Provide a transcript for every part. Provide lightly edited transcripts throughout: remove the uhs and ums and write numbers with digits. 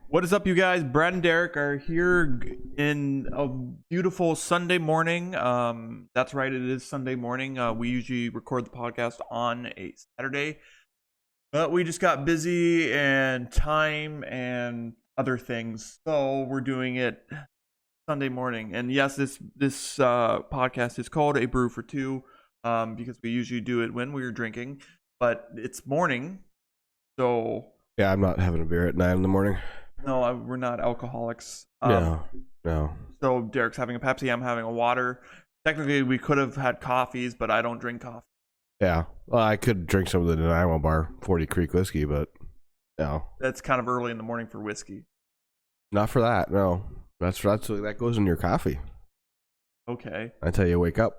What is up, you guys? Brad and Derek are here in a beautiful Sunday morning. That's right, it is Sunday morning. We usually record the podcast on a Saturday, but we just got busy and time and other things, so we're doing it Sunday morning. And yes, this podcast is called A Brew for Two, because we usually do it when we're drinking, but it's morning, so Yeah, I'm not having a beer at 9 in the morning. no, we're not alcoholics. No. So Derek's having a Pepsi, I'm having a water. Technically, we could have had coffees, but I don't drink coffee. Yeah. Well, I could drink some of the Nanaimo Bar 40 Creek whiskey, but no. That's kind of early in the morning for whiskey. Not for that, no. That goes in your coffee. Okay. That's how you wake up.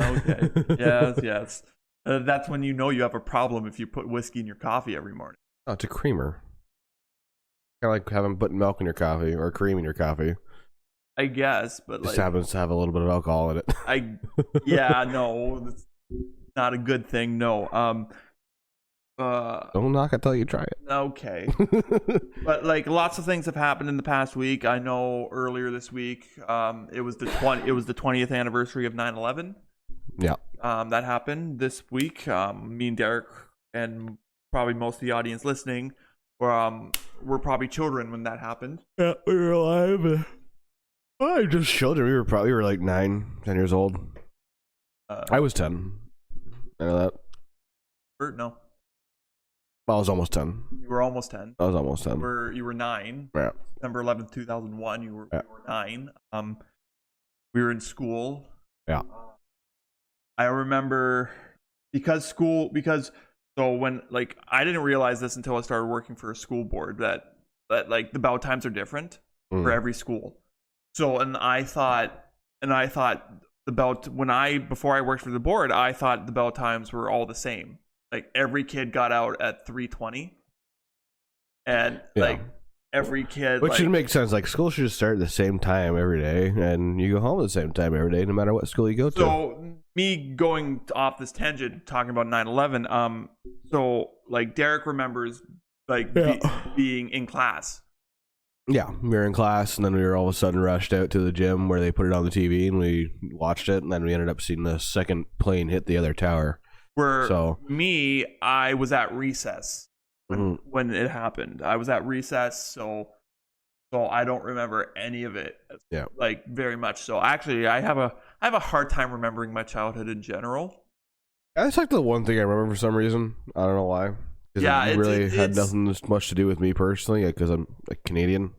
Okay. Yes. That's when you know you have a problem if you put whiskey in your coffee every morning. Oh, it's a creamer. Kind of like putting milk in your coffee or cream in your coffee. I guess, but Just happens to have a little bit of alcohol in it. No, that's not a good thing. No. Don't knock it till you try it. Okay. But like lots of things have happened in the past week. I know earlier this week, it was the 20th anniversary of 9/11. Yeah. That happened this week. Me and Derek and probably most of the audience listening were probably children when that happened. Yeah, we were alive. Oh, just children. We were like 9, 10 years old. I was 10. I know that. No. I was almost 10. You were almost 10. I was almost 10. You were 9. Yeah. December 11th, 2001. You were 9. We were in school. Yeah. I remember because when like I didn't realize this until I started working for a school board that like the bell times are different for every school. So I thought the bell before I worked for the board, I thought the bell times were all the same. Like every kid got out at 3:20, and like every kid, which should make sense. Like school should start at the same time every day, and you go home at the same time every day, no matter what school you go to. So me going off this tangent, talking about 9/11. So like Derek remembers like being in class. Yeah, we were in class, and then we were all of a sudden rushed out to the gym where they put it on the TV, and we watched it, and then we ended up seeing the second plane hit the other tower. I was at recess when it happened. I was at recess, so I don't remember any of it. Yeah, like very much. So actually, I have a hard time remembering my childhood in general. That's like the one thing I remember for some reason. I don't know why. Yeah, it really had nothing much to do with me personally, because I'm a Canadian.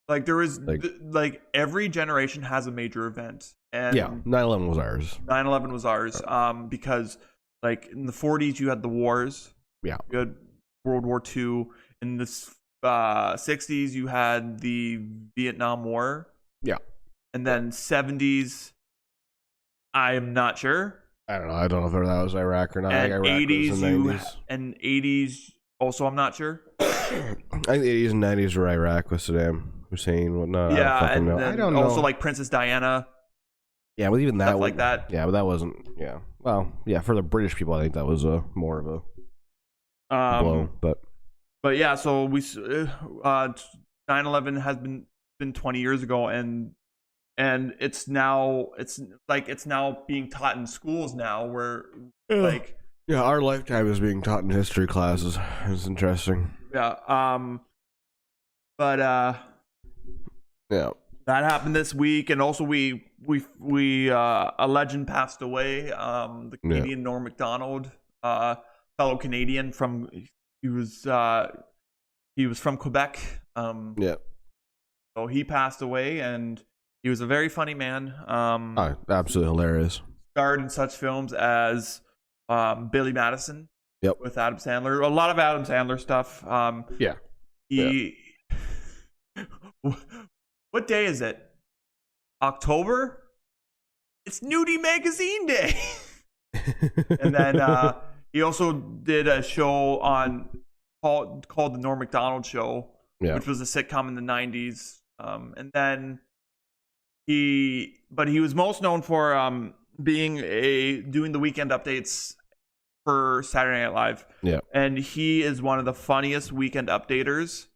Like there was like every generation has a major event, and 9/11 was ours. 9/11 was ours, because like in the 40s you had the wars. Yeah, you had World War II. In the 60s you had the Vietnam War. Yeah, and then 70s, I am not sure. I don't know. I don't know if that was Iraq or not. And Iraq 80s was the 90s. And 80s also, I'm not sure. I think the 80s and 90s were Iraq with Saddam Hussein, whatnot. Yeah, I don't know. Also like Princess Diana. Yeah, but even that stuff like that. Yeah, but that wasn't. Yeah, well, yeah, for the British people, I think that was more of a blow. But yeah, so 9/11 has been 20 years ago, and it's now being taught in schools now, where like our lifetime is being taught in history classes. It's interesting. Yeah. But yeah, that happened this week, and also we a legend passed away. The Canadian Norm MacDonald, fellow Canadian he was from Quebec. So he passed away, and he was a very funny man. Absolutely hilarious. Starred in such films as Billy Madison. Yep. With Adam Sandler. A lot of Adam Sandler stuff. What day is it? October? It's Nudie Magazine Day. And then he also did a show called The Norm MacDonald Show, which was a sitcom in the 90s. And then he was most known for doing the weekend updates for Saturday Night Live. Yeah. And he is one of the funniest weekend updaters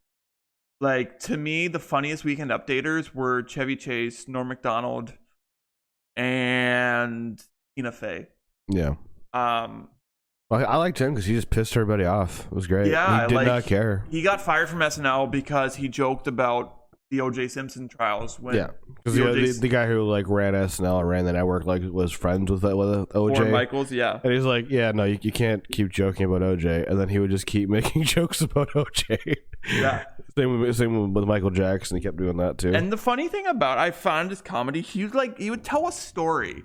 like to me, the funniest Weekend Updaters were Chevy Chase, Norm MacDonald, and Tina Fey. Yeah. Well, I liked him because he just pissed everybody off. It was great. Yeah, he did not care. He got fired from SNL because he joked about the O.J. Simpson trials. When because the guy who like ran SNL and ran the network like was friends with O.J. Lorne Michaels, yeah. And he's like, yeah, no, you can't keep joking about O.J. And then he would just keep making jokes about O.J. Yeah. Same with Michael Jackson. He kept doing that too. And the funny thing about I found his comedy, he would tell a story.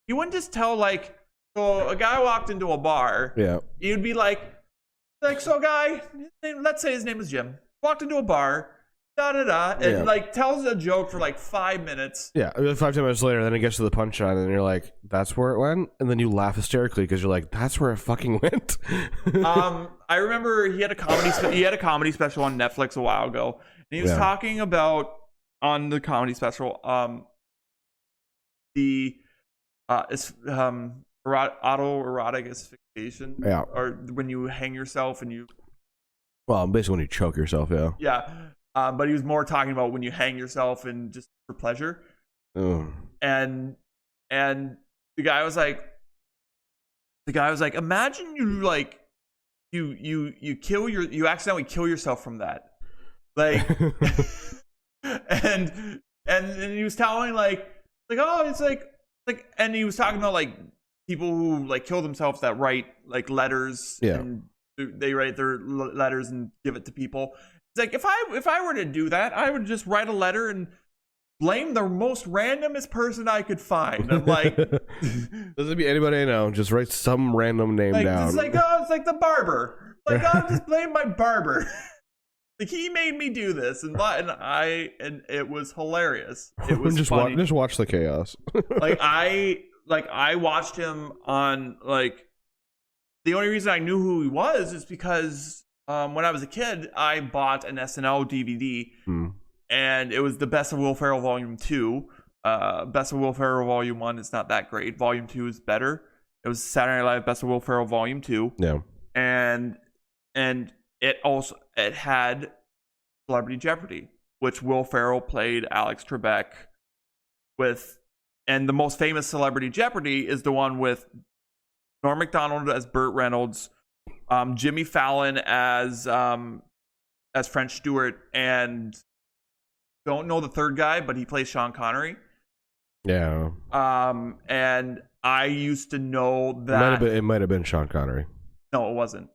He wouldn't just tell like, so a guy walked into a bar. Yeah. You'd be like, so a guy, let's say his name is Jim, walked into a bar, and like tells a joke for like 5 minutes. Yeah, 5 minutes later, then it gets to the punchline, and you're like, "That's where it went," and then you laugh hysterically because you're like, "That's where it fucking went." I remember he had a comedy special on Netflix a while ago, and he was talking about on the comedy special the autoerotic asphyxiation, or when you hang yourself and you. Well, basically when you choke yourself, yeah. But he was more talking about when you hang yourself and just for pleasure. And the guy was like, imagine you like you accidentally kill yourself from that, like, and he was telling like oh it's like and he was talking about like people who like kill themselves that write like letters and they write their letters and give it to people. It's like if I were to do that, I would just write a letter and blame the most randomest person I could find. I'm like, doesn't be anybody I know. Just write some random name down. It's like it's like the barber. Like I'll just blame my barber. Like he made me do this, and it was hilarious. It was funny. Just watch the chaos. I watched him on like. The only reason I knew who he was is because when I was a kid, I bought an SNL DVD, and it was the Best of Will Ferrell Volume 2. Best of Will Ferrell Volume 1 is not that great. Volume 2 is better. It was Saturday Night Live Best of Will Ferrell Volume 2. Yeah. And it had Celebrity Jeopardy, which Will Ferrell played Alex Trebek with. And the most famous Celebrity Jeopardy is the one with Norm MacDonald as Burt Reynolds, Jimmy Fallon as French Stewart, and don't know the third guy, but he plays Sean Connery. Yeah. And I used to know that it might have been Sean Connery. No, it wasn't.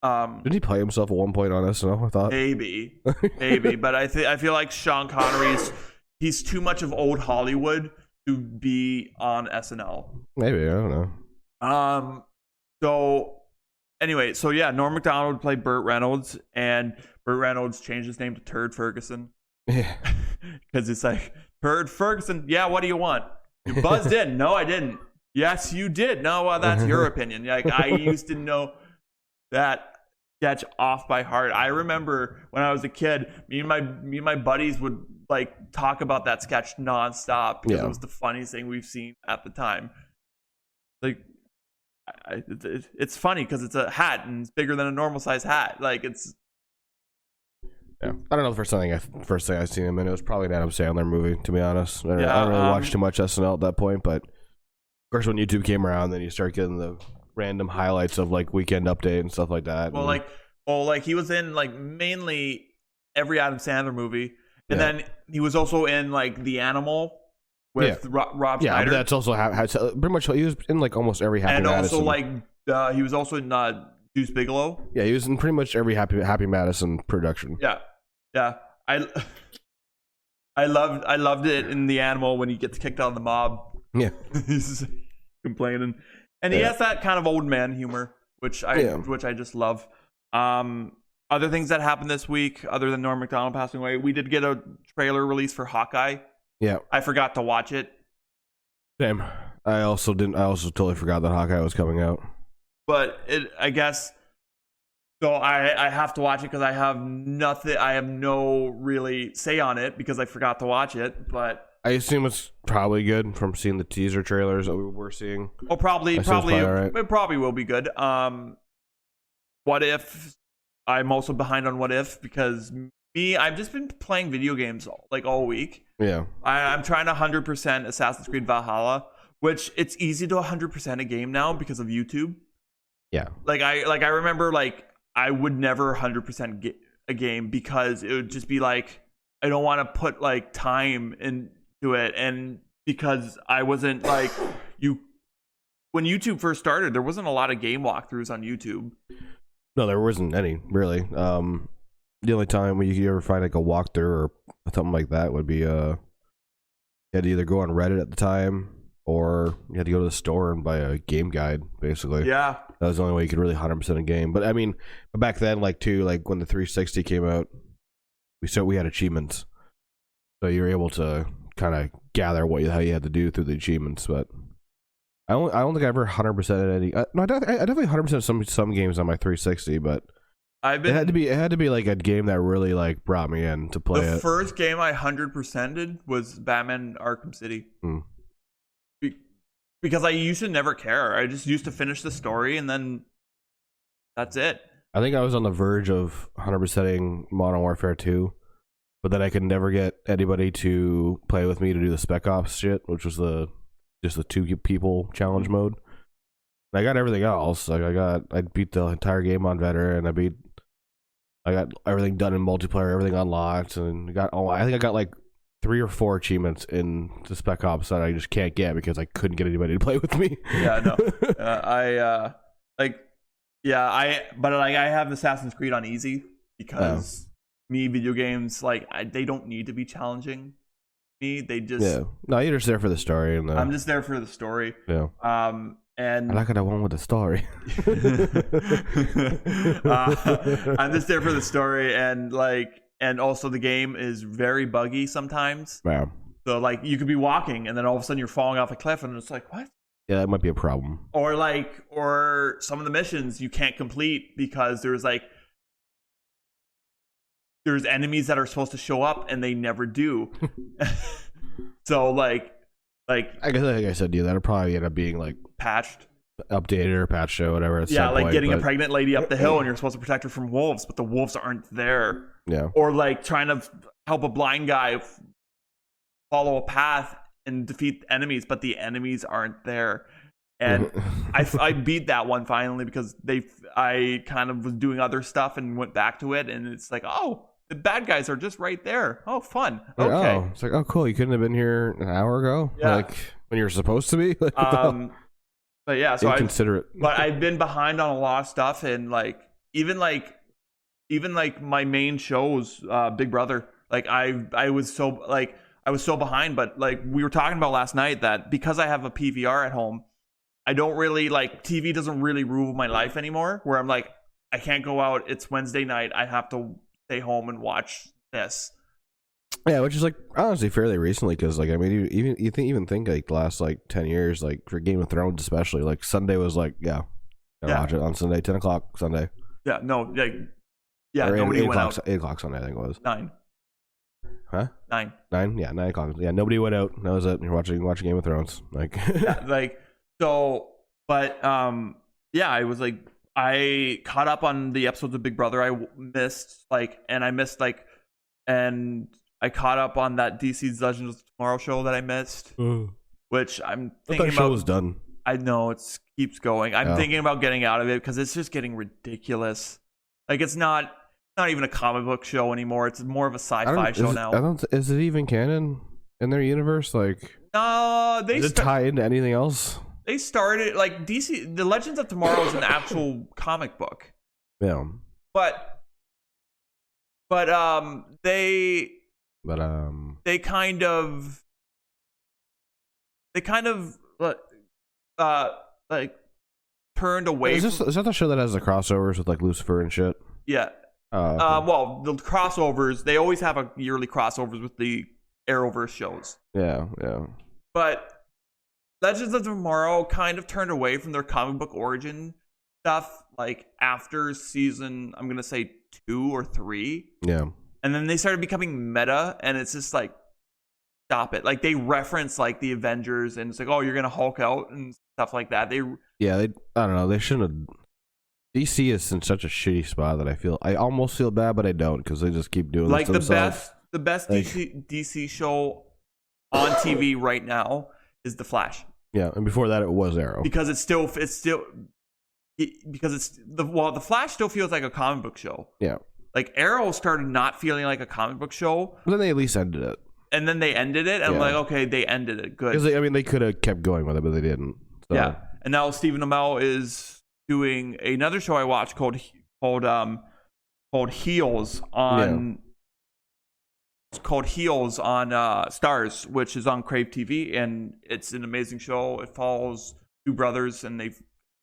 Didn't he play himself at one point on SNL? I thought maybe, but I feel like Sean Connery's he's too much of old Hollywood to be on SNL. Maybe, I don't know. So anyway, Norm MacDonald played Burt Reynolds, and Burt Reynolds changed his name to Turd Ferguson. Yeah. Because it's like, Turd Ferguson, yeah, what do you want? You buzzed in. No, I didn't. Yes, you did. No, well, that's your opinion. Like I used to know that sketch off by heart. I remember when I was a kid, me and my buddies would like talk about that sketch nonstop because it was the funniest thing we've seen at the time. Like, it's funny because it's a hat and it's bigger than a normal size hat. Like it's. Yeah, I don't know the first thing I seen him in. It was probably an Adam Sandler movie, to be honest. I don't really watch too much SNL at that point, but of course when YouTube came around, then you start getting the random highlights of like Weekend Update and stuff like that. Well, he was in like mainly every Adam Sandler movie, and then he was also in like The Animal with Rob Schneider. Yeah, but that's also pretty much he was in like almost every Happy Madison. And also he was also in Deuce Bigelow. Yeah, he was in pretty much every Happy Madison production. Yeah. I loved it in The Animal when he gets kicked out of the mob. Yeah, he's complaining, and he has that kind of old man humor, which I just love. Other things that happened this week, other than Norm MacDonald passing away, we did get a trailer release for Hawkeye. Yeah, I forgot to watch it. Same. I also totally forgot that Hawkeye was coming out. But I guess. So I have to watch it because I have nothing. I have no really say on it because I forgot to watch it. But I assume it's probably good from seeing the teaser trailers that we were seeing. Oh, probably, right. it probably will be good. What if I'm also behind on What If because I've just been playing video games like all week. Yeah. I'm trying to 100% Assassin's Creed Valhalla, which it's easy to 100% a game now because of YouTube. Yeah. Like I remember like I would never 100% get a game because it would just be like I don't want to put like time into it, and because I wasn't like when YouTube first started, there wasn't a lot of game walkthroughs on YouTube. No, there wasn't any really. The only time when you could ever find like a walkthrough or something like that would be you had to either go on Reddit at the time or you had to go to the store and buy a game guide, basically. Yeah. That was the only way you could really 100% a game. But I mean, back then, like too, like when the 360 came out, we had achievements, so you were able to kind of gather how you had to do through the achievements. But I don't think I ever 100% any. No, I definitely 100% some games on my 360, but it had to be like a game that really like brought me in to play it. The first game I 100%ed was Batman Arkham City. Because I used to never care. I just used to finish the story and then that's it. I think I was on the verge of 100%ing Modern Warfare 2, but then I could never get anybody to play with me to do the Spec Ops shit, which was just the 2 people challenge mode. And I got everything else. Like I beat the entire game on veteran. I got everything done in multiplayer, everything unlocked, and I think I got like 3 or 4 achievements in the Spec Ops that I just can't get because I couldn't get anybody to play with me. Yeah, no. I have Assassin's Creed on easy because video games, like they don't need to be challenging me. They just No, you're just there for the story, and I'm just there for the story. Yeah. And I like the one with the story. I'm just there for the story, and also the game is very buggy sometimes. Wow. So like you could be walking and then all of a sudden you're falling off a cliff and it's like, what? Yeah, that might be a problem. Or some of the missions you can't complete because there's enemies that are supposed to show up and they never do. So like I guess like I said to you, that'll probably end up being like patched, updated or patched or whatever. Yeah, like getting a pregnant lady up the hill and you're supposed to protect her from wolves, but the wolves aren't there. Yeah. Or like trying to help a blind guy follow a path and defeat enemies, but the enemies aren't there. And I beat that one finally because I kind of was doing other stuff and went back to it, and it's like, oh, the bad guys are just right there. Oh, fun. Okay. Oh, it's like, oh, cool. You couldn't have been here an hour ago, like when you're supposed to be. But yeah, so inconsiderate. But I've been behind on a lot of stuff, and even my main shows, Big Brother. Like I was so behind, but like we were talking about last night that because I have a PVR at home, I don't really TV doesn't really rule my life anymore. Where I'm like, I can't go out. It's Wednesday night. I have to stay home and watch this. Yeah, which is like honestly fairly recently because like I mean you think like the last like 10 years like for Game of Thrones especially like Sunday was like gotta watch it on Sunday 10 o'clock Sunday. Yeah, no, like or nobody 8 went o'clock, out. 8 o'clock Sunday I think it was 9. Huh? 9. 9? Yeah, 9 o'clock. Yeah, nobody went out. That was it. You're watching Game of Thrones. Like I caught up on the episodes of Big Brother I missed, and I caught up on that DC's Legends of Tomorrow show that I missed, which I'm thinking about. Show was done. I know it keeps going. I'm thinking about getting out of it because it's just getting ridiculous. Like it's not even a comic book show anymore. It's more of a sci-fi show now. Is it even canon in their universe? Like, no, does it tie into anything else? They started like DC. The Legends of Tomorrow is an actual comic book. Yeah. But they kind of turned away. Is that the show that has the crossovers with like Lucifer and shit? Yeah. Okay. Well, the crossovers, they always have a yearly crossovers with the Arrowverse shows. Yeah. But Legends of Tomorrow kind of turned away from their comic book origin stuff like after season, I'm going to say 2 or 3. Yeah. And then they started becoming meta, and it's just like, stop it. Like they reference like the Avengers, and it's like, oh, you're going to Hulk out and stuff like that. I don't know. They shouldn't have. DC is in such a shitty spot that I almost feel bad, but I don't because they just keep doing like this themselves. the best DC show on TV right now is The Flash. Yeah, and before that it was Arrow. Because the Flash still feels like a comic book show. Yeah. Like Arrow started not feeling like a comic book show. But then they at least ended it. And then they ended it, and I'm like, okay, they ended it. Good. Because they could have kept going with it, but they didn't. So. Yeah. And now Stephen Amell is doing another show I watched called Heels on. Yeah. It's called Heels on Stars, which is on Crave TV, and it's an amazing show. It follows two brothers, and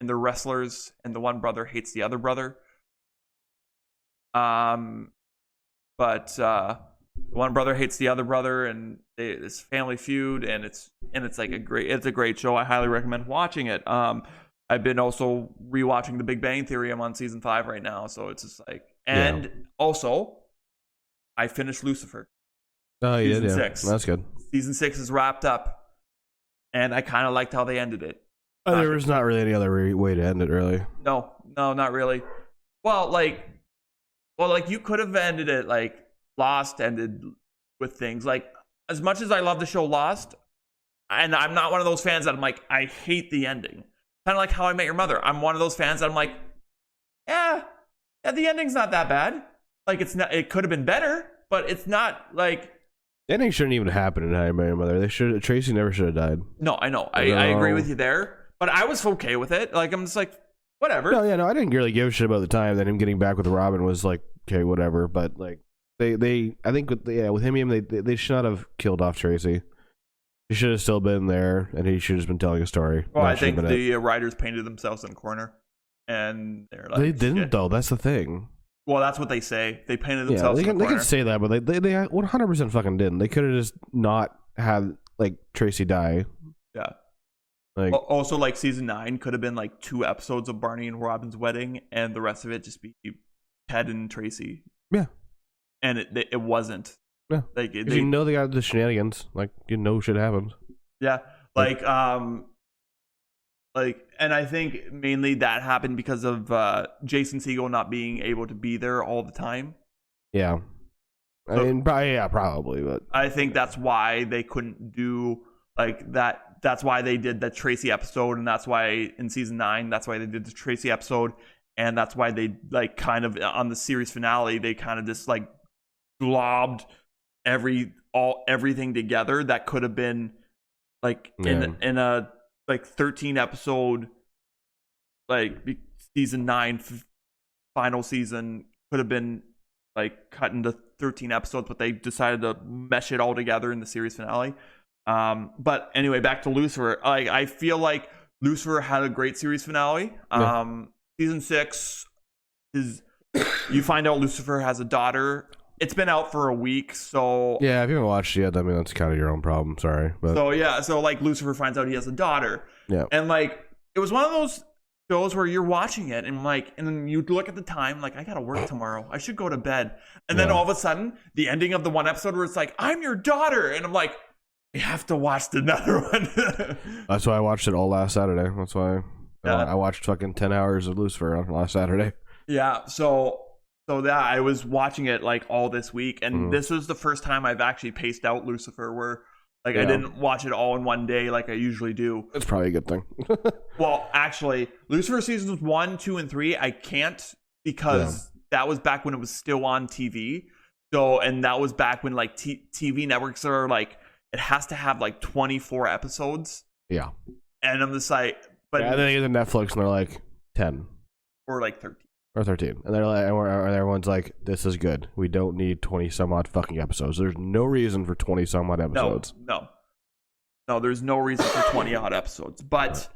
they're wrestlers, and the one brother hates the other brother. The one brother hates the other brother, and it's family feud, and it's like a great show. I highly recommend watching it. I've been also rewatching The Big Bang Theory. I'm on season 5 right now, so it's just like, and also I finished Lucifer. Oh, you did, yeah. 6. That's good. Season 6 is wrapped up, and I kind of liked how they ended it. There was not really any other way to end it, really. No, not really. Well, like you could have ended it like Lost ended with things. Like, as much as I love the show Lost, and I'm not one of those fans that I'm like, I hate the ending. Kind of like How I Met Your Mother. I'm one of those fans that I'm like, yeah, the ending's not that bad. Like, it's not. It could have been better, but it's not like. The ending shouldn't even happen in How I Met Your Mother. Tracy never should have died. No, I know. I agree with you there, but I was okay with it. Like, I'm just like, whatever. No, I didn't really give a shit about the time. Then him getting back with Robin was like, okay, whatever. But like, I think with him, they should not have killed off Tracy. He should have still been there, and he should have been telling a story. Well, I think the writers painted themselves in a corner, and they're like, they didn't though. That's the thing. Well, that's what they say. They painted themselves in a corner. They can say that, but they 100% fucking didn't. They could have just not had like Tracy die. Yeah. Like, also, like season 9 could have been like 2 episodes of Barney and Robin's wedding, and the rest of it just be Ted and Tracy. Yeah. And it wasn't. Yeah. Like they got the shenanigans. Like shit happens. Yeah. And I think mainly that happened because of Jason Segel not being able to be there all the time. Yeah. So, I mean, probably, but I think that's why they couldn't do like that. That's why they did the Tracy episode, and that's why in season 9, that's why they did the Tracy episode, and that's why they like kind of on the series finale, they kind of just like globbed everything together that could have been like in a like 13 episode like season 9 final season could have been like cut into 13 episodes, but they decided to mesh it all together in the series finale. But anyway, back to Lucifer. I feel like Lucifer had a great series finale. Season 6 is you find out Lucifer has a daughter. It's been out for a week, so yeah. If you haven't watched it yet, I mean that's kind of your own problem. Sorry, but so like Lucifer finds out he has a daughter. Yeah, and like it was one of those shows where you're watching it and then you look at the time like I gotta work tomorrow. I should go to bed. And then all of a sudden, the ending of the one episode where it's like I'm your daughter, and I'm like, you have to watch another one. That's why I watched it all last Saturday. That's why I watched fucking 10 hours of Lucifer on last Saturday. Yeah, so that I was watching it like all this week, and this was the first time I've actually paced out Lucifer where like I didn't watch it all in one day like I usually do. That's probably a good thing. Well, actually, Lucifer seasons 1, 2, and 3 I can't because that was back when it was still on TV. So, and that was back when like TV networks are like it has to have like 24 episodes. Yeah. And I'm just like, but then they get to Netflix and they're like 10 or like 13. Or 13. And they're like, and everyone's like, this is good. We don't need 20 some odd fucking episodes. There's no reason for 20 some odd episodes. No, there's no reason for 20 odd episodes. But,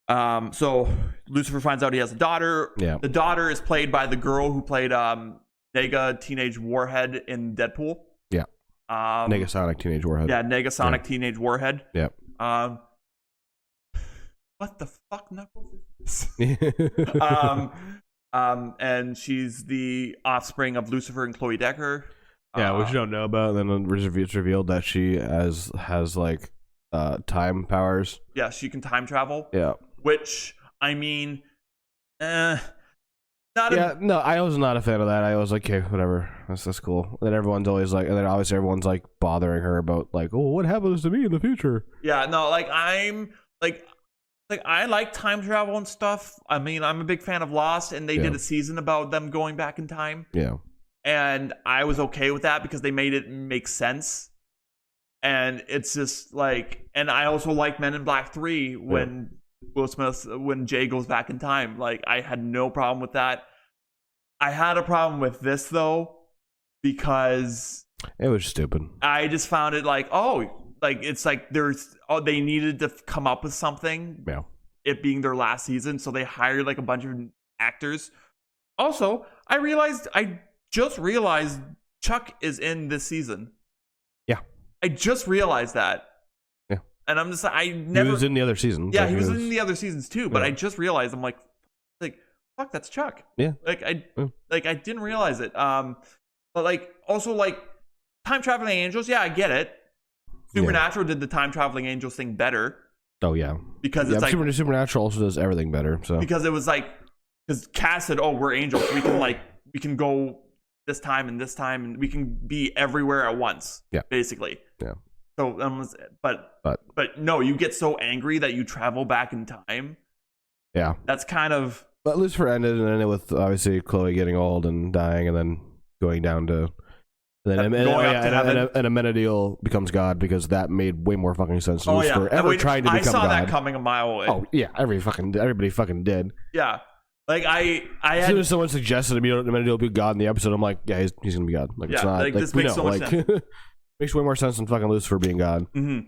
so Lucifer finds out he has a daughter. Yeah. The daughter is played by the girl who played Nega Teenage Warhead in Deadpool. Yeah. Negasonic Teenage Warhead. Yeah, Negasonic Teenage Warhead. Yeah. What the fuck, Knuckles, is this? And she's the offspring of Lucifer and Chloe Decker. Yeah, which you don't know about. And then it's revealed that she has like time powers. Yeah, she can time travel. Yeah. Which, I mean, No, I was not a fan of that. I was like, okay, whatever, that's cool. And then everyone's always like, and then obviously everyone's like bothering her about like, oh, what happens to me in the future? Yeah, no, like I'm like I like time travel and stuff. I mean, I'm a big fan of Lost, and they did a season about them going back in time. Yeah, and I was okay with that because they made it make sense. And it's just like, and I also like Men in Black 3 when Will Smith, when Jay goes back in time. Like, I had no problem with that. I had a problem with this, though, because it was stupid. I just found it like, it's like they needed to come up with something. Yeah. It being their last season, so they hired like a bunch of actors. Also, I just realized Chuck is in this season. Yeah. I just realized that. Yeah. And I'm just he was in the other seasons. Yeah, he was in the other seasons too, but I just realized, I'm like, fuck, that's Chuck. Yeah. I didn't realize it. But like, also like time traveling angels, yeah, I get it. Supernatural did the time traveling angels thing better. Oh yeah. Because it's like Supernatural also does everything better. So because it was like, because Cass said, "Oh, we're angels. We can go this time, and we can be everywhere at once." Yeah. Basically. Yeah. So, but no, you get so angry that you travel back in time. Yeah. That's kind of. But Lucifer ended, and ended with obviously Chloe getting old and dying, and then going down to. And Amenadiel becomes God because that made way more fucking sense than Lucifer ever trying to become God. I saw that coming a mile away. Oh yeah, everybody fucking did. Yeah. Like as soon as someone suggested to me Amenadiel be God in the episode, I'm like, yeah, he's gonna be God. Like, it's not like this makes so much sense. Makes way more sense than fucking Lucifer being God. Mm-hmm.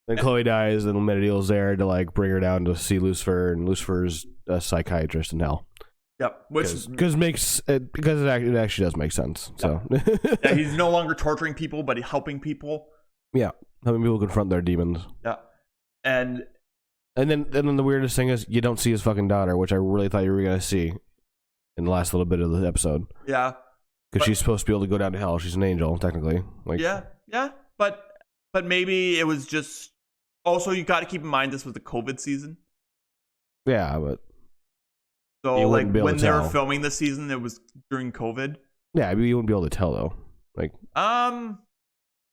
Then Chloe dies, and Amenadiel's there to like bring her down to see Lucifer, and Lucifer's a psychiatrist in hell. Yep, because it actually does make sense. So yeah, he's no longer torturing people, but he's helping people. Yeah, helping people confront their demons. Yeah, and then the weirdest thing is you don't see his fucking daughter, which I really thought you were gonna see in the last little bit of the episode. Yeah, because she's supposed to be able to go down to hell. She's an angel, technically. Like, yeah, but maybe it was just. Also, you got to keep in mind this was the COVID season. Yeah, but. So, like, when they were filming this season, it was during COVID. Yeah, I mean, you wouldn't be able to tell, though. Like,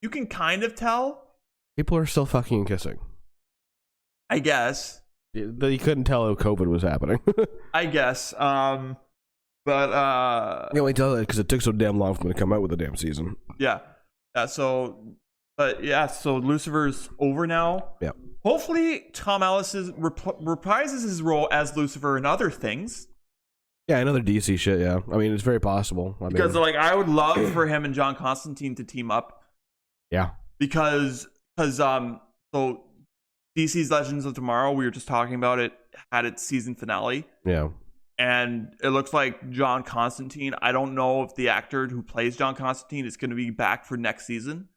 you can kind of tell. People are still fucking and kissing. I guess. You couldn't tell if COVID was happening. I guess. But you only tell that because it took so damn long for them to come out with the damn season. Yeah. So Lucifer's over now. Yeah. Hopefully, Tom Ellis reprises his role as Lucifer in other things. Yeah, another DC shit. Yeah, I mean, it's very possible. Because I would love for him and John Constantine to team up. Yeah. Because so DC's Legends of Tomorrow, we were just talking about it, had its season finale. Yeah. And it looks like John Constantine. I don't know if the actor who plays John Constantine is going to be back for next season.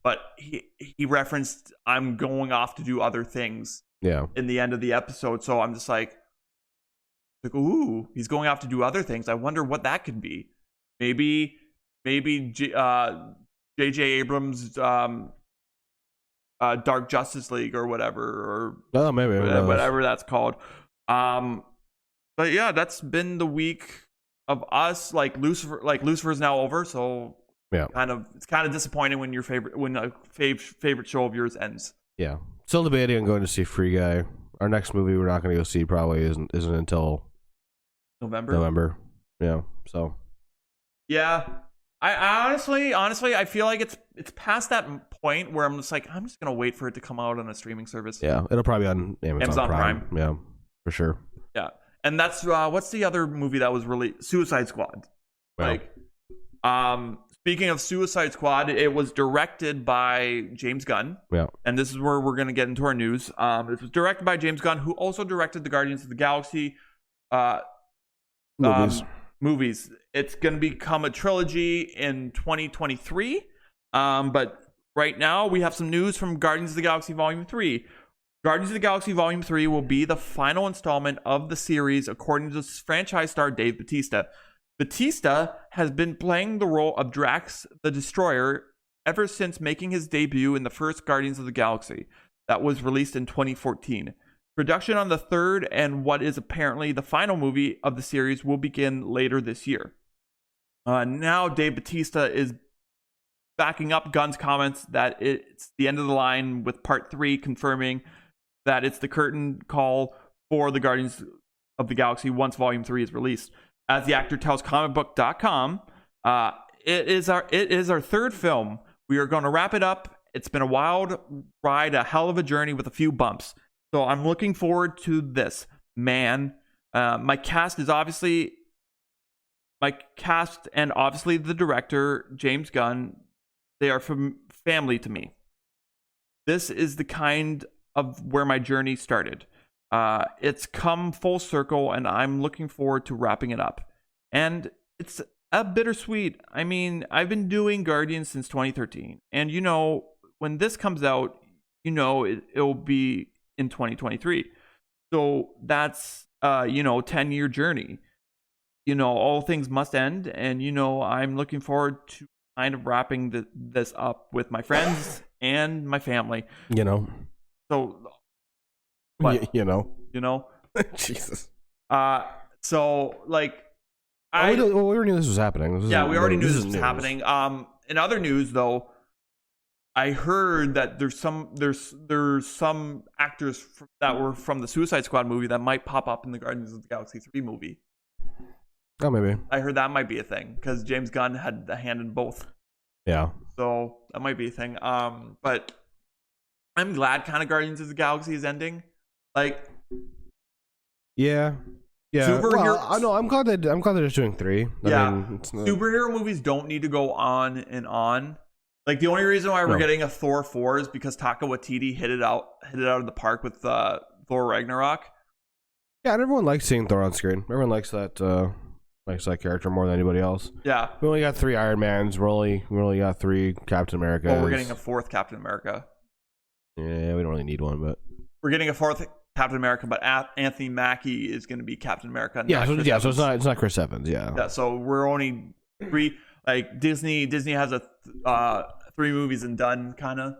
But he referenced, I'm going off to do other things. Yeah. In the end of the episode, so I'm just like, ooh, he's going off to do other things. I wonder what that could be. Maybe J.J. Abrams' Dark Justice League or whatever, or maybe whatever that's called. But yeah, that's been the week of us. Like Lucifer's now over, so. Yeah, it's kind of disappointing when a favorite show of yours ends. Yeah, still debating on going to see Free Guy. Our next movie we're not going to go see probably isn't until November. Yeah, so yeah, I honestly I feel like it's past that point where I'm just like, I'm just gonna wait for it to come out on a streaming service. Yeah, it'll probably be on Amazon Prime. Yeah, for sure. Yeah, and that's what's the other movie that was released? Suicide Squad. Wow. Speaking of Suicide Squad, it was directed by James Gunn. Yeah. And this is where we're going to get into our news. It was directed by James Gunn, who also directed the Guardians of the Galaxy movies. It's going to become a trilogy in 2023. But right now, we have some news from Guardians of the Galaxy Volume 3. Guardians of the Galaxy Volume 3 will be the final installment of the series, according to franchise star Dave Bautista. Bautista has been playing the role of Drax the Destroyer ever since making his debut in the first Guardians of the Galaxy that was released in 2014. Production on the third and what is apparently the final movie of the series will begin later this year. Now Dave Bautista is backing up Gunn's comments that it's the end of the line, with part 3 confirming that it's the curtain call for the Guardians of the Galaxy once Volume 3 is released. As the actor tells comicbook.com, it is our third film. We are going to wrap it up. It's been a wild ride, a hell of a journey with a few bumps. So I'm looking forward to this. Man, my cast and obviously the director, James Gunn, they are from family to me. This is the kind of where my journey started. It's come full circle, and I'm looking forward to wrapping it up. And it's a bittersweet. I mean, I've been doing Guardians since 2013, and when this comes out, it'll be in 2023. So that's 10-year journey. All things must end, and I'm looking forward to kind of wrapping this up with my friends and my family. So what? Jesus. So like we already knew this was happening. We already knew this was happening. In other news though, I heard that there's some actors that were from the Suicide Squad movie that might pop up in the Guardians of the Galaxy 3 movie. Oh, maybe. I heard that might be a thing because James Gunn had a hand in both. Yeah. So that might be a thing. But I'm glad kind of Guardians of the Galaxy is ending. Like, yeah. Well, I'm glad they're just doing 3. I mean, superhero movies don't need to go on and on. Like, the only reason why we're getting a Thor 4 is because Taika Waititi hit it out of the park with Thor Ragnarok. Yeah, and everyone likes seeing Thor on screen. Everyone likes that character more than anybody else. Yeah. We only got 3 Iron Mans. We only got 3 Captain Americas. Oh, we're getting a 4th Captain America. Yeah, we don't really need one, but we're getting a 4th Captain America, but Anthony Mackie is going to be Captain America. So it's not Chris Evans. Yeah. So we're only 3. Like Disney has a 3 movies and done kind of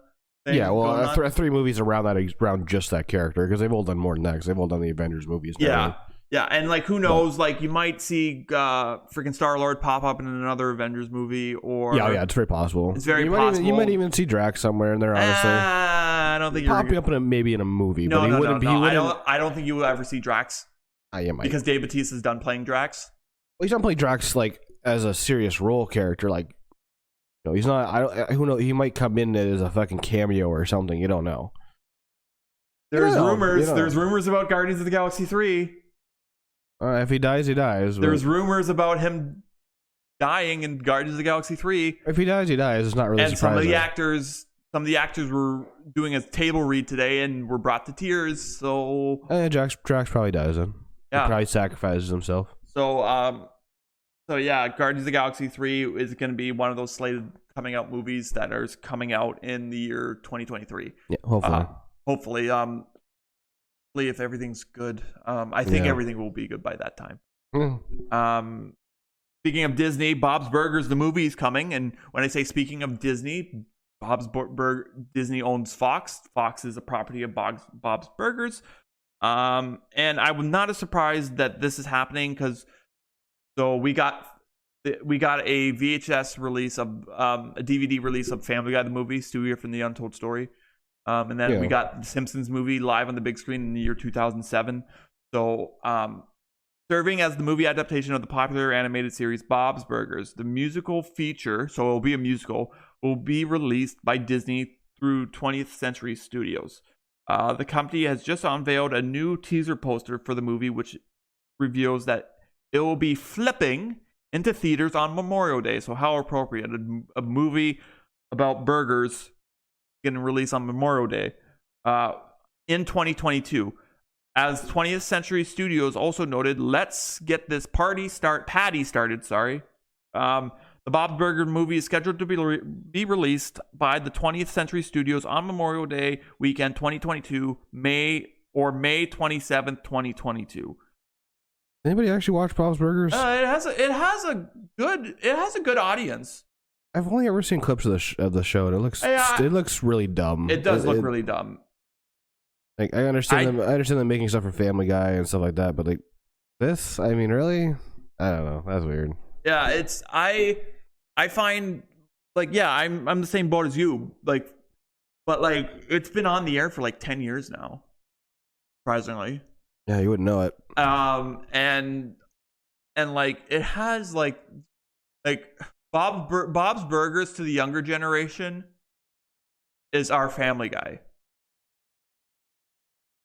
thing. Yeah, well, 3 movies around just that character, because they've all done more than that. Because they've all done the Avengers movies. Yeah. Yeah, and like who knows? Like you might see freaking Star-Lord pop up in another Avengers movie, or yeah, it's very possible. It's very possible. You might even see Drax somewhere in there. Honestly, I don't think popping up maybe in a movie. No, but he wouldn't. I don't think you will ever see Drax. Because Dave Bautista is done playing Drax. Well, he's done playing Drax like as a serious role character. Like, he's not. Who knows? He might come in as a fucking cameo or something. You don't know. There's rumors. There's rumors about Guardians of the Galaxy 3. If he dies, he dies. There's rumors about him dying in Guardians of the Galaxy 3. If he dies, he dies. It's not really surprising. Some of the actors were doing a table read today and were brought to tears. So Drax probably dies then. Yeah. He probably sacrifices himself. So yeah, Guardians of the Galaxy 3 is going to be one of those slated coming out movies that are coming out in the year 2023. Yeah, hopefully. Hopefully, if everything's good. I think everything will be good by that time. Speaking of Disney, Bob's Burgers, the movie is coming. And when I say speaking of Disney, Disney owns Fox. Fox is a property of Bob's Burgers. And I'm not as surprised that this is happening because we got a VHS release of a DVD release of Family Guy the movie, Stewie from the Untold Story. And then we got the Simpsons movie live on the big screen in the year 2007. So, serving as the movie adaptation of the popular animated series Bob's Burgers, the musical feature, so it'll be a musical, will be released by Disney through 20th Century Studios. The company has just unveiled a new teaser poster for the movie, which reveals that it will be flipping into theaters on Memorial Day. So how appropriate. A movie about burgers getting released on Memorial Day in 2022. As 20th Century Studios also noted, let's get this patty started. The Bob's Burger movie is scheduled to be released by the 20th Century Studios on Memorial Day weekend 2022, May 27th, 2022. Anybody actually watch Bob's Burgers? It has a good audience. I've only ever seen clips of the show, and it looks really dumb. It does look really dumb. Like I understand them making stuff for Family Guy and stuff like that, but like this, I mean, really, I don't know. That's weird. Yeah, it's I find like I'm the same boat as you. Like, but like it's been on the air for like 10 years now. Surprisingly. Yeah, you wouldn't know it. And like it has like Bob's Burgers to the younger generation is our Family Guy.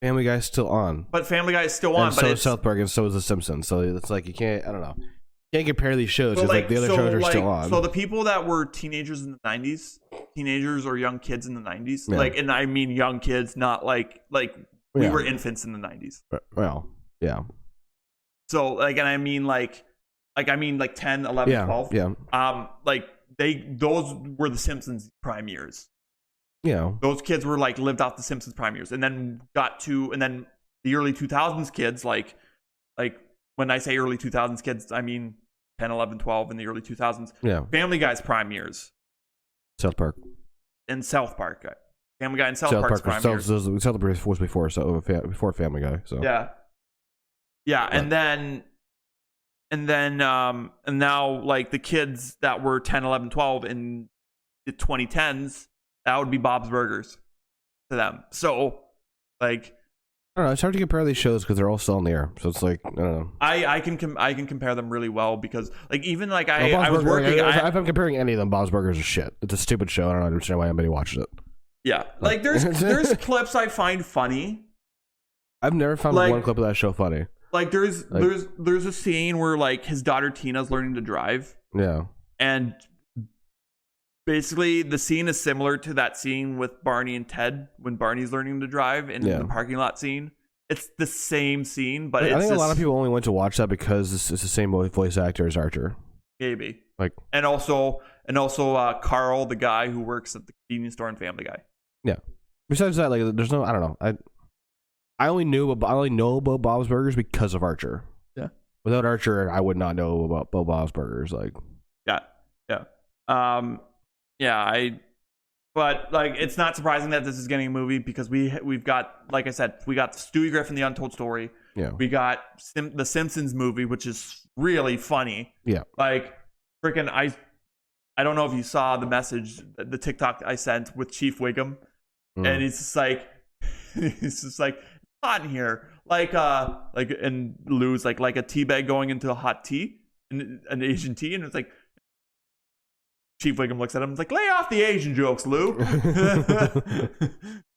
Family Guy's still on, but Family Guy is still on. And but so is South Park, and so is The Simpsons. So it's like you can't. I don't know. You can't compare these shows because like the other shows are still on. So the people that were teenagers in the 90s, teenagers or young kids in the 90s, like, and I mean young kids, not like we were infants in the 90s. Well, yeah. So like, and I mean like 10, 11, 12. Yeah. Like those were the Simpsons prime years. Yeah. Those kids were like lived off the Simpsons prime years, and then the early 2000s kids, like when I say early 2000s kids, I mean 10, 11, 12 in the early 2000s. Yeah. Family Guy's prime years. South Park. And South Park. Family Guy and South Park's prime years. South Park was before Family Guy. So yeah. Yeah, but. and now like the kids that were 10, 11, 12 in the 2010s, that would be Bob's Burgers to them. So like I don't know, it's hard to compare these shows because they're all still on the air. So it's like I don't know. I can compare them really well because like even like I was working. If I'm comparing any of them, Bob's Burgers is shit. It's a stupid show. I don't understand why anybody watches it. Yeah, like there's clips I find funny. I've never found one clip of that show funny. Like there's a scene where like his daughter Tina's learning to drive. Yeah, and basically the scene is similar to that scene with Barney and Ted when Barney's learning to drive in the parking lot scene. It's the same scene, but I think a lot of people only went to watch that because it's the same voice actor as Archer. Maybe. Like and also Carl, the guy who works at the convenience store in Family Guy. Yeah. Besides that, like there's no I don't know. I only know about Bob's Burgers because of Archer. Yeah. Without Archer, I would not know about Bob's Burgers. Like. Yeah. But like it's not surprising that this is getting a movie because we've got, like I said, we got Stewie Griffin, The Untold Story. Yeah. We got the Simpsons movie, which is really funny. Yeah. Freaking I don't know if you saw the message, the TikTok I sent with Chief Wiggum, and he's just like hot in here, and Lou's like a tea bag going into a hot tea, an Asian tea, and it's like Chief Wiggum looks at him and is like, lay off the Asian jokes, Lou.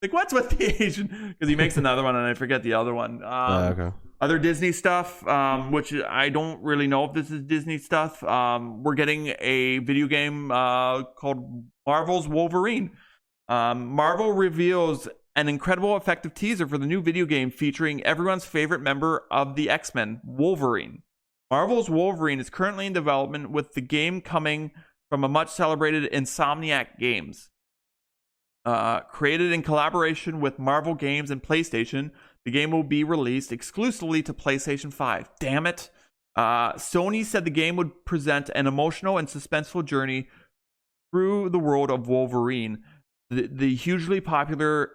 Like, what's with the Asian? Because he makes another one and I forget the other one. Okay. Other Disney stuff, which I don't really know if this is Disney stuff. We're getting a video game called Marvel's Wolverine. Marvel reveals an incredible effective teaser for the new video game featuring everyone's favorite member of the X-Men, Wolverine. Marvel's Wolverine is currently in development, with the game coming from a much celebrated Insomniac Games. Created in collaboration with Marvel Games and PlayStation, the game will be released exclusively to PlayStation 5. Damn it. Sony said the game would present an emotional and suspenseful journey through the world of Wolverine. The hugely popular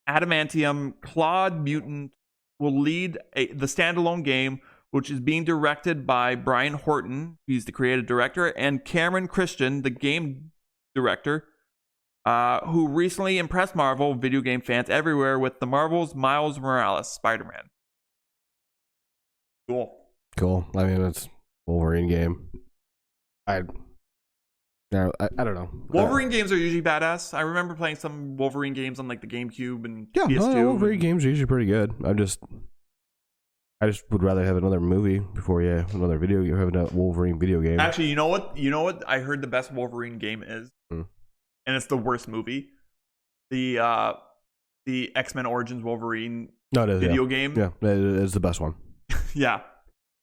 adamantium clawed mutant will lead the standalone game, which is being directed by Brian Horton, he's the creative director, and Cameron Christian, the game director, who recently impressed Marvel video game fans everywhere with the Marvel's Miles Morales Spider-Man. Cool. I mean, it's Wolverine game. I don't know. Wolverine games are usually badass. I remember playing some Wolverine games on like the GameCube and PS2. No, Wolverine games are usually pretty good. I just would rather have another movie before another video. You have a Wolverine video game. Actually, you know what? I heard the best Wolverine game is, and it's the worst movie. The X-Men Origins Wolverine video game. Yeah, it is the best one. Yeah.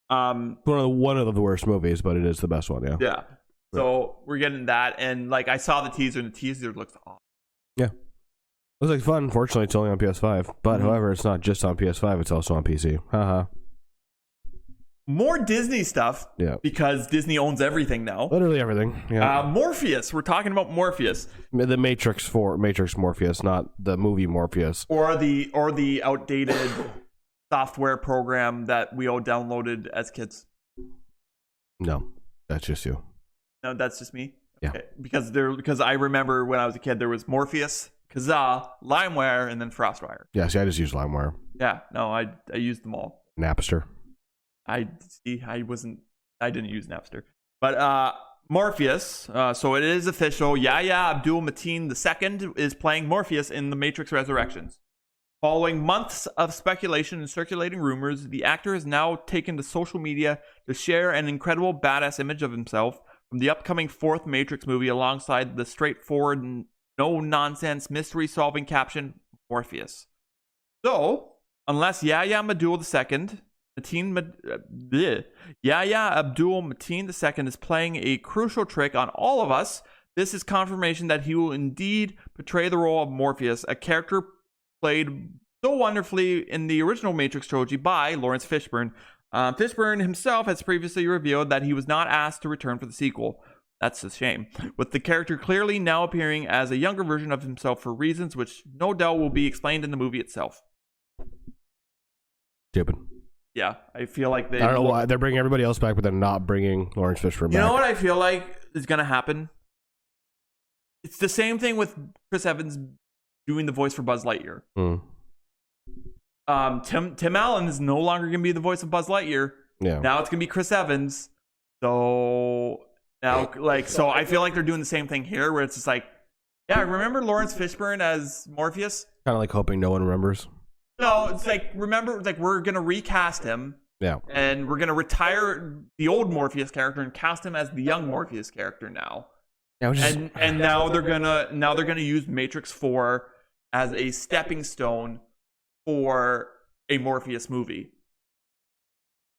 One of the worst movies, but it is the best one. Yeah. Yeah. So we're getting that, and like I saw the teaser, and the teaser looks awesome. Yeah. It was like fun. Unfortunately, it's only on PS5. But however, it's not just on PS5; it's also on PC. Haha. more Disney stuff. Yeah. Because Disney owns everything now. Literally everything. Yeah. Morpheus. We're talking about Morpheus. The Matrix Morpheus, not the movie Morpheus. Or the outdated software program that we all downloaded as kids. No, that's just you. No, that's just me. Yeah. Okay. Because I remember when I was a kid, there was Morpheus, Kazaa, LimeWire, and then FrostWire. Yeah, see, I just use LimeWire. Yeah, no, I used them all. Napster. I didn't use Napster. But Morpheus, so it is official. Yahya Abdul-Mateen II is playing Morpheus in The Matrix Resurrections. Following months of speculation and circulating rumors, the actor has now taken to social media to share an incredible badass image of himself from the upcoming fourth Matrix movie alongside the straightforward, no-nonsense, mystery-solving caption, Morpheus. So, unless Yahya Abdul-Mateen II is playing a crucial trick on all of us, this is confirmation that he will indeed portray the role of Morpheus, a character played so wonderfully in the original Matrix trilogy by Lawrence Fishburne. Fishburne himself has previously revealed that he was not asked to return for the sequel. That's a shame. With the character clearly now appearing as a younger version of himself for reasons which no doubt will be explained in the movie itself. Stupid. Yeah, I feel like I don't know why they're bringing everybody else back, but they're not bringing Lawrence Fishburne back. You know what I feel like is going to happen? It's the same thing with Chris Evans doing the voice for Buzz Lightyear. Tim Allen is no longer going to be the voice of Buzz Lightyear. Yeah. Now it's going to be Chris Evans. So now, I feel like they're doing the same thing here, where it's just like, yeah, remember Lawrence Fishburne as Morpheus? Kind of like hoping no one remembers. No, it's like, remember, like, we're going to recast him. Yeah. And we're going to retire the old Morpheus character and cast him as the young Morpheus character now. Yeah, and now they're gonna use Matrix 4 as a stepping stone for a Morpheus movie.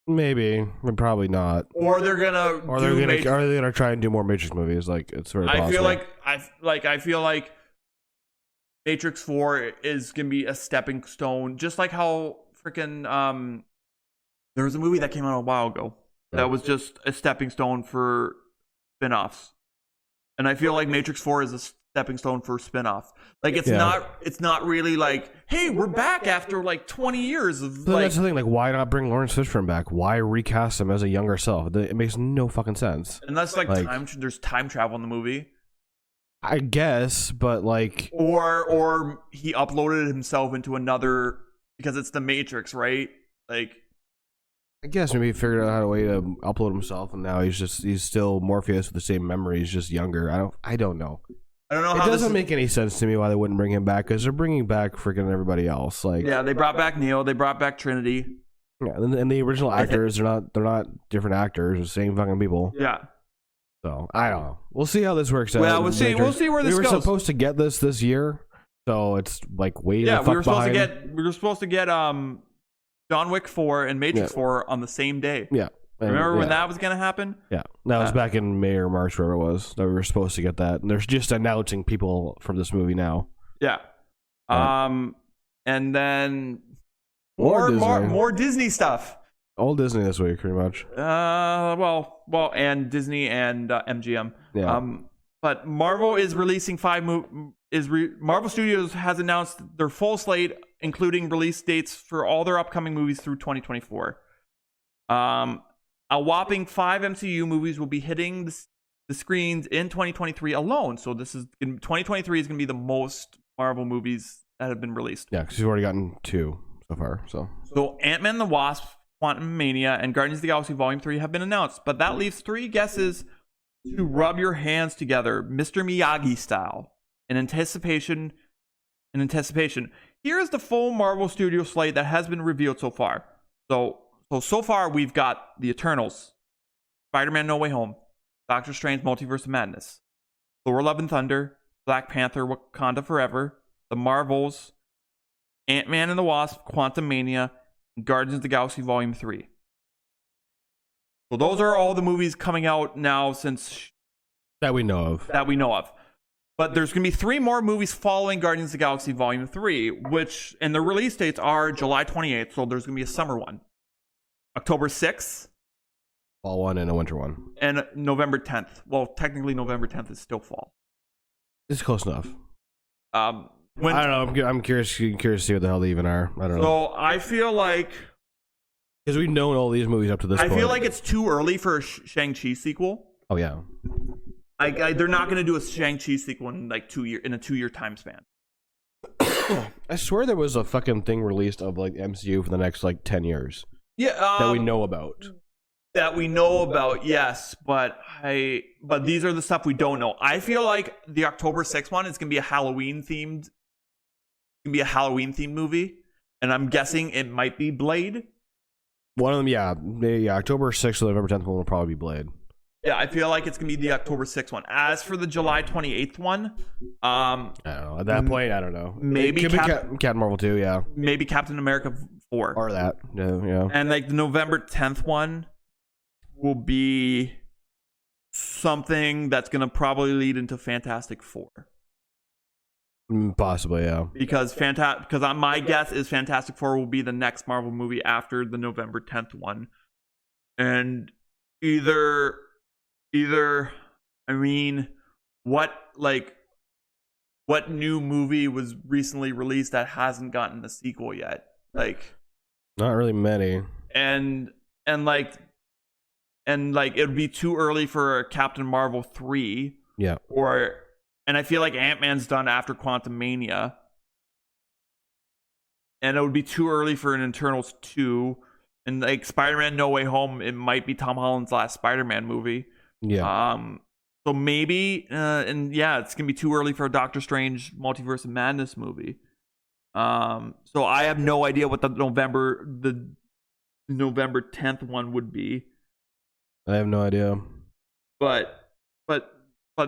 Maybe, but probably not. Or they're gonna try and do more Matrix movies. Like, it's very possible. I feel like Matrix 4 is gonna be a stepping stone, just like how freaking there was a movie that came out a while ago that was just a stepping stone for spin-offs. And I feel like Matrix 4 is a stepping stone for spin-off. Like, it's not really like, hey, we're back after like 20 years of but that's the thing, like, why not bring Lawrence Fishburne back? Why recast him as a younger self? It makes no fucking sense. Unless there's time travel in the movie. I guess, but like, or he uploaded himself into another, because it's the Matrix, right? Like, I guess maybe he figured out a way to upload himself, and now he's still Morpheus with the same memory. He's just younger. I don't know. I don't know. It doesn't make any sense to me why they wouldn't bring him back, because they're bringing back freaking everybody else. Like, yeah, they brought back Neo. They brought back Trinity. Yeah, and the original actors, they're not different actors. They're the same fucking people. Yeah. So I don't know. We'll see how this works out. Well, we'll see where this goes. We were supposed to get this year, so it's like way the fuck behind. We were supposed to get John Wick 4 and Matrix 4 on the same day. Yeah. Remember when that was going to happen? Yeah. That was back in May or March, wherever it was, that we were supposed to get that. And there's just announcing people from this movie now. Yeah. And then more Disney stuff. All Disney this week, pretty much. And Disney and MGM. Yeah. But Marvel is releasing Marvel Studios has announced their full slate, including release dates for all their upcoming movies through 2024. A whopping 5 MCU movies will be hitting the screens in 2023 alone. So 2023 is going to be the most Marvel movies that have been released. Yeah, because we've already gotten 2 so far. So Ant-Man and the Wasp, Quantumania, and Guardians of the Galaxy Volume 3 have been announced, but that leaves 3 guesses to rub your hands together, Mr. Miyagi style, in anticipation. Here is the full Marvel Studio slate that has been revealed so far. So far we've got The Eternals, Spider-Man No Way Home, Doctor Strange Multiverse of Madness, Thor Love and Thunder, Black Panther Wakanda Forever, The Marvels, Ant-Man and the Wasp, Quantumania, and Guardians of the Galaxy Volume 3. So those are all the movies coming out now that we know of. But there's going to be 3 more movies following Guardians of the Galaxy Volume 3, and the release dates are July 28th, so there's going to be a summer one. October 6th, Fall one and a winter one. And November 10th. Well, technically November 10th is still fall. It's close enough. I don't know. I'm curious to see what the hell they even are. I don't know. So I feel like, because we've known all these movies up to this point. I feel like it's too early for a Shang-Chi sequel. Oh yeah. They're not going to do a Shang-Chi sequel in like 2 year in a 2 year time span. I swear there was a fucking thing released of like MCU for the next like 10 years. Yeah, that we know about. That we know about, yes, but these are the stuff we don't know. I feel like the October 6th one is going to be a Halloween themed movie, and I'm guessing it might be Blade. One of them, yeah. October 6th to November 10th one will probably be Blade. Yeah, I feel like it's going to be the October 6th one. As for the July 28th one, I don't know. At that point, I don't know. Maybe Captain Marvel 2, yeah. Maybe Captain America 4. Or that, yeah. And like the November 10th one will be something that's going to probably lead into Fantastic Four. Possibly, yeah. Because my guess is Fantastic Four will be the next Marvel movie after the November 10th one. And either I mean, what new movie was recently released that hasn't gotten a sequel yet? Like, not really many. And like it would be too early for Captain Marvel 3. Yeah. And I feel like Ant-Man's done after Quantumania. And it would be too early for an Eternals 2. And like Spider-Man No Way Home, it might be Tom Holland's last Spider-Man movie. Yeah. So maybe, and yeah, it's gonna be too early for a Doctor Strange Multiverse of Madness movie. So I have no idea what the November 10th one would be. I have no idea. But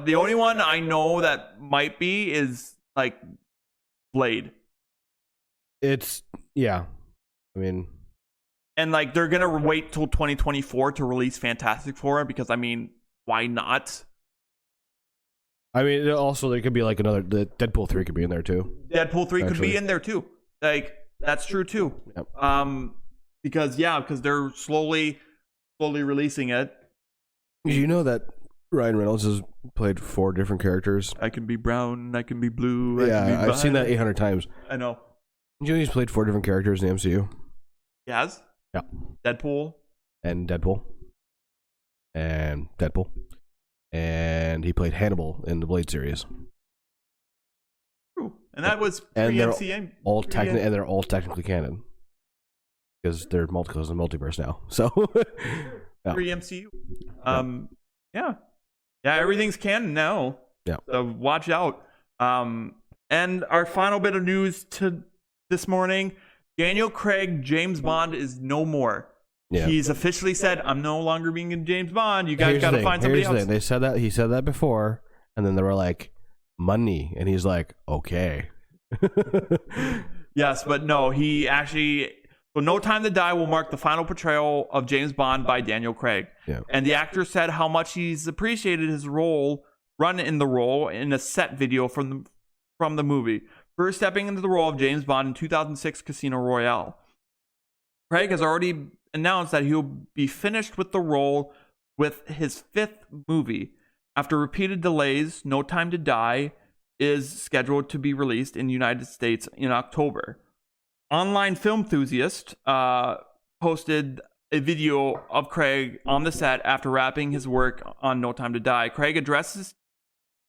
the only one I know that might be is like Blade. Yeah. I mean, and like they're gonna wait till 2024 to release Fantastic Four because I mean, why not? I mean, also there could be like the Deadpool 3 could be in there too. Deadpool 3 could be in there too. Like that's true too. Yep. Because they're slowly releasing it. Did you know that Ryan Reynolds has played 4 different characters? I can be brown, I can be blue. I've seen that 800 times. I know. Did you know he's played 4 different characters in the MCU? He has? Yeah. Deadpool. And Deadpool. And he played Hannibal in the Blade series. True. And that was pre-MCU. And they're all technically canon. Because they're multiverse now. So yeah. Pre-MCU. Yeah, everything's canon now. Yeah. So watch out. And our final bit of news this morning, Daniel Craig, James Bond is no more. Yeah. He's officially said, I'm no longer being in James Bond. You guys got to find somebody else. They said that. He said that before. And then they were like, money. And he's like, okay. Yes, but no, he actually... So No Time to Die will mark the final portrayal of James Bond by Daniel Craig. Yeah. And the actor said how much he's appreciated his role in a set video from the movie. First stepping into the role of James Bond in 2006 Casino Royale. Craig has already announced that he'll be finished with the role with his 5th movie. After repeated delays, No Time to Die is scheduled to be released in the United States in October. Online Film Enthusiast posted a video of Craig on the set after wrapping his work on No Time to Die. Craig addresses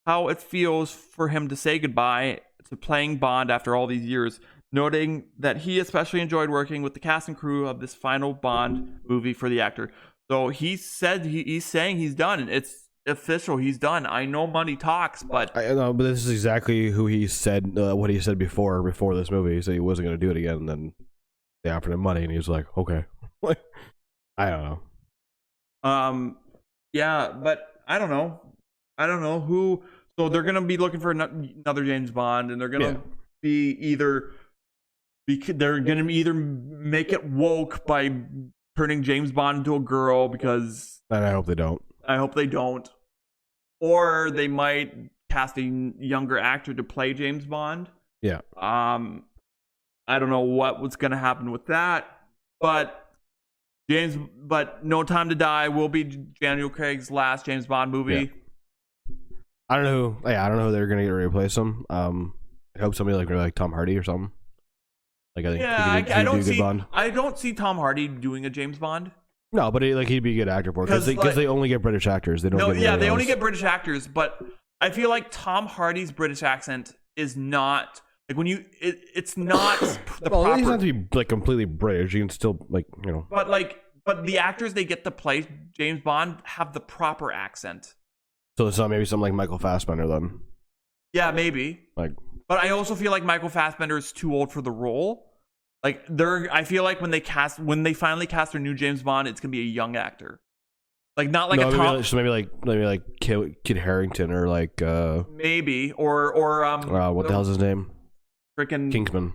how it feels for him to say goodbye to playing Bond after all these years, noting that he especially enjoyed working with the cast and crew of this final Bond movie for the actor. So he said he's saying he's done. It's official. He's done. I know money talks, but I know. But this is exactly who he said. What he said before this movie. He said he wasn't going to do it again. And then they offered him money, and he was like, "Okay." I don't know. Yeah, but I don't know. Who. So they're going to be looking for another James Bond, and they're going to be they're going to either make it woke by turning James Bond into a girl because. And I hope they don't. Or they might cast a younger actor to play James Bond. Yeah. I don't know what was going to happen with that, but But No Time to Die will be Daniel Craig's last James Bond movie. Yeah. I don't know. I don't know who they're gonna get to replace him. I hope somebody like Tom Hardy or something. Like I think. Yeah, I don't see Tom Hardy doing a James Bond. No, but he'd be a good actor for it because they only get British actors. They don't. No, yeah, they only get British actors. But I feel like Tom Hardy's British accent is not like when you. It's not the well, proper. He doesn't have to be like completely British. You can still But the actors they get to play James Bond have the proper accent. So it's not maybe something like Michael Fassbender then. Yeah, maybe. But I also feel like Michael Fassbender is too old for the role. I feel like when they finally cast their new James Bond, it's gonna be a young actor. Not like maybe like Kid Harington or like maybe or what the hell's his name? Freaking Kingsman.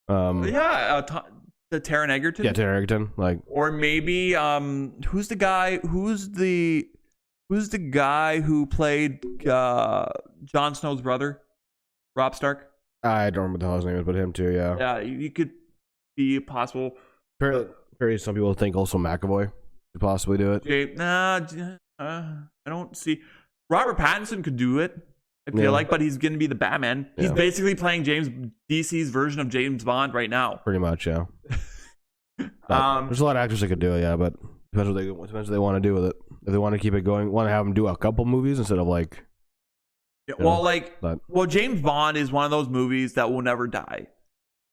The Taron Egerton. Yeah, Taron Egerton. Or maybe who's the guy who played Jon Snow's brother? Robb Stark. I don't remember what the hell his name is, but him too. Yeah. Yeah, you could be possible. Apparently, some people think also McAvoy could possibly do it. I don't see. Robert Pattinson could do it. I feel like, but he's gonna be the Batman. He's basically playing DC's version of James Bond right now. Pretty much, yeah. There's a lot of actors that could do it, yeah, but depends what they want to do with it. If they want to keep it going, want to have them do a couple movies instead of James Bond is one of those movies that will never die.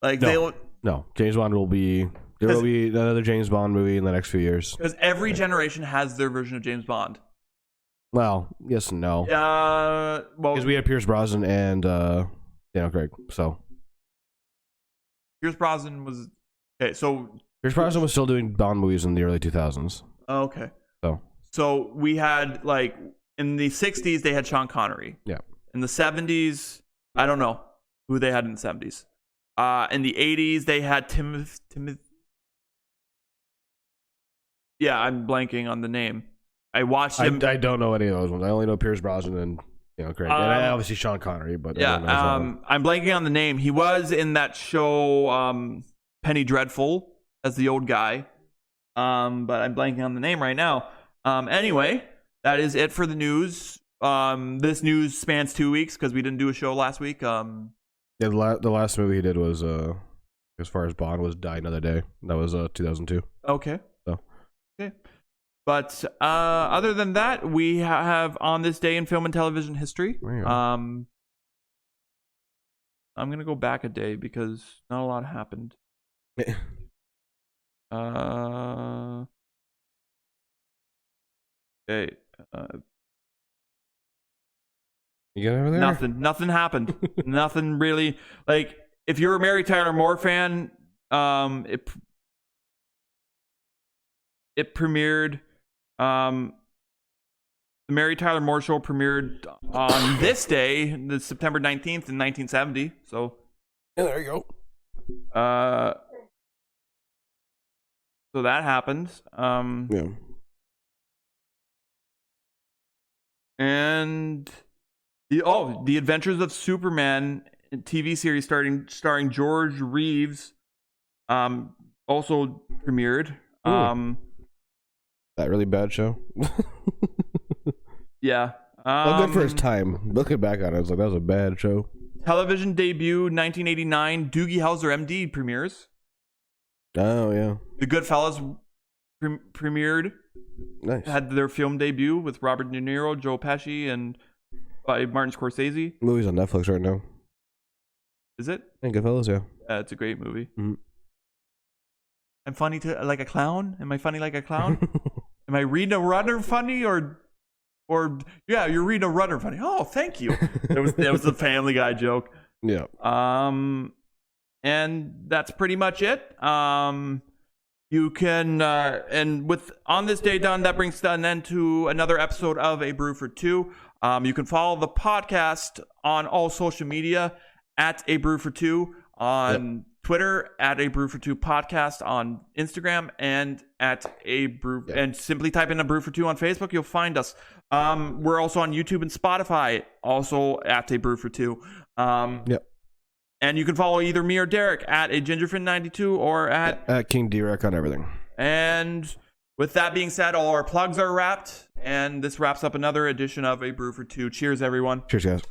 No, James Bond will be. There will be another James Bond movie in the next few years. Because every generation has their version of James Bond. Well, yes and no. Because we had Pierce Brosnan and Daniel Craig. So Pierce Brosnan was okay. So Pierce Brosnan was still doing Bond movies in the early 2000s. Okay. So we had in the 60s they had Sean Connery. Yeah. In the 70s, I don't know who they had in the 70s. In the 80s they had Timothy. Yeah, I'm blanking on the name. I watched him. I don't know any of those ones. I only know Pierce Brosnan and Craig, and obviously Sean Connery. But I'm blanking on the name. He was in that show Penny Dreadful as the old guy, but I'm blanking on the name right now. Anyway, that is it for the news. This news spans 2 weeks because we didn't do a show last week. The last movie he did was as far as Bond was Die Another Day. That was 2002. Okay. So. Okay. But other than that, we have on this day in film and television history. I'm gonna go back a day because not a lot happened. Okay. You got over there? Nothing happened. Nothing really. If you're a Mary Tyler Moore fan, it premiered. The Mary Tyler Moore Show premiered on this day, the September 19th in 1970. So, yeah, there you go. So that happened. Yeah. And the Adventures of Superman TV series starring George Reeves, also premiered. That really bad show. Yeah. Well, good for his time. Looking back on it, I was like, that was a bad show. Television debut 1989. Doogie Howser MD premieres. Oh yeah. The Goodfellas premiered. Nice. Had their film debut with Robert De Niro, Joe Pesci, and by Martin Scorsese. Movie's on Netflix right now. Is it? I think Goodfellas, yeah. It's a great movie. Mm-hmm. I'm funny like a clown. Am I funny like a clown? Am I reading a runner funny or yeah, you're reading a runner funny. Oh, thank you. It was a Family Guy joke. Yeah. And that's pretty much it. You can and with on this day done, that brings an end to another episode of A Brew for Two. You can follow the podcast on all social media at A Brew for Two on Twitter, at A Brew for Two podcast on Instagram, and at A Brew and simply type in A Brew for Two on Facebook. You'll find us. We're also on YouTube and Spotify, also at A Brew for Two. And you can follow either me or Derek at a Gingerfin92 or at King Derek on everything. And with that being said, all our plugs are wrapped, and this wraps up another edition of A Brew for Two. Cheers, everyone. Cheers, guys.